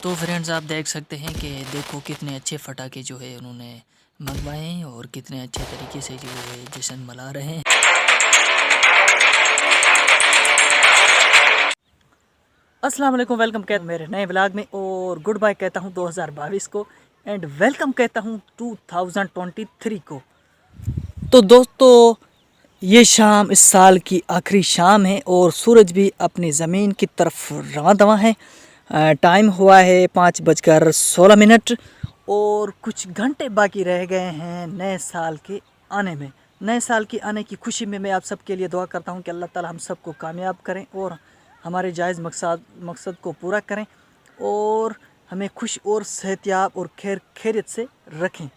तो फ्रेंड्स आप देख सकते हैं कि देखो कितने अच्छे पटाखे जो है उन्होंने मंगवाए हैं और कितने अच्छे तरीके से जो है जश्न मना रहे हैं। अस्सलाम वालेकुम, वेलकम कहता हूँ मेरे नए व्लॉग में और गुड बाय कहता हूँ 2022 को एंड वेलकम कहता हूँ 2023 को। तो दोस्तों ये शाम इस साल की आखिरी शाम है और सूरज भी अपनी ज़मीन की तरफ रवां दवां है। टाइम हुआ है 5:16 और कुछ घंटे बाकी रह गए हैं नए साल के आने में। नए साल के आने की खुशी में मैं आप सबके लिए दुआ करता हूं कि अल्लाह ताला हम सबको कामयाब करें और हमारे जायज़ मकसद को पूरा करें और हमें खुश और सेहतयाब और खैरियत से रखें।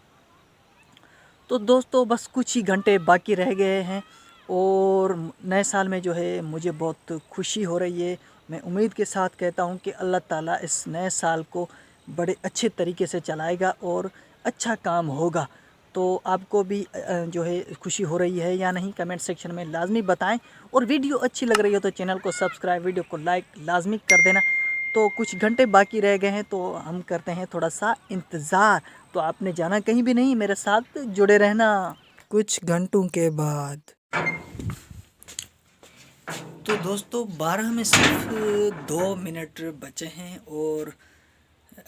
तो दोस्तों बस कुछ ही घंटे बाकी रह गए हैं और नए साल में जो है मुझे बहुत खुशी हो रही है। मैं उम्मीद के साथ कहता हूं कि अल्लाह ताला इस नए साल को बड़े अच्छे तरीके से चलाएगा और अच्छा काम होगा। तो आपको भी जो है खुशी हो रही है या नहीं, कमेंट सेक्शन में लाजमी बताएं और वीडियो अच्छी लग रही हो तो चैनल को सब्सक्राइब, वीडियो को लाइक लाजमी कर देना। तो कुछ घंटे बाकी रह गए हैं तो हम करते हैं थोड़ा सा इंतज़ार। तो आपने जाना कहीं भी नहीं, मेरे साथ जुड़े रहना। कुछ घंटों के बाद तो दोस्तों 12 में सिर्फ 2 मिनट बचे हैं और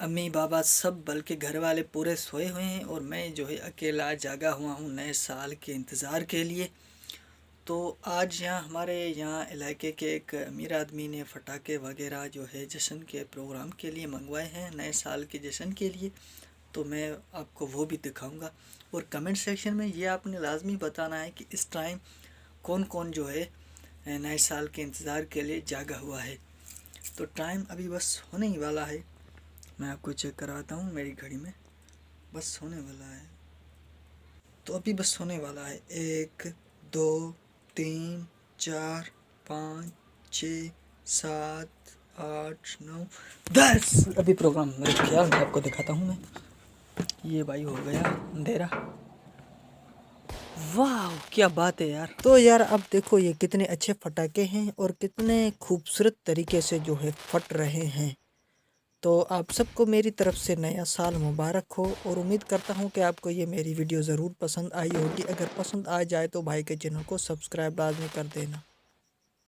अम्मी बाबा सब बल्कि घर वाले पूरे सोए हुए हैं और मैं जो है अकेला जागा हुआ हूँ नए साल के इंतज़ार के लिए। तो आज यहाँ हमारे यहाँ इलाके के एक अमीर आदमी ने पटाखे वगैरह जो है जश्न के प्रोग्राम के लिए मंगवाए हैं, नए साल के जश्न के लिए। तो मैं आपको वो भी दिखाऊंगा और कमेंट सेक्शन में ये आपने लाजमी बताना है कि इस टाइम कौन कौन जो है नए साल के इंतज़ार के लिए जागा हुआ है। तो टाइम अभी बस होने ही वाला है, मैं आपको चेक करवाता हूँ मेरी घड़ी में, बस होने वाला है। तो अभी बस होने वाला है 1 2 3 4 5 6 7 8 9 10। अभी प्रोग्राम मेरे ख्याल में आपको दिखाता हूँ मैं। ये भाई हो गया अंधेरा। वाह क्या बात है यार। तो यार अब देखो ये कितने अच्छे पटाखे हैं और कितने खूबसूरत तरीके से जो है फट रहे हैं। तो आप सबको मेरी तरफ से नया साल मुबारक हो और उम्मीद करता हूँ कि आपको ये मेरी वीडियो ज़रूर पसंद आई होगी। अगर पसंद आ जाए तो भाई के चैनल को सब्सक्राइब लाजमी कर देना।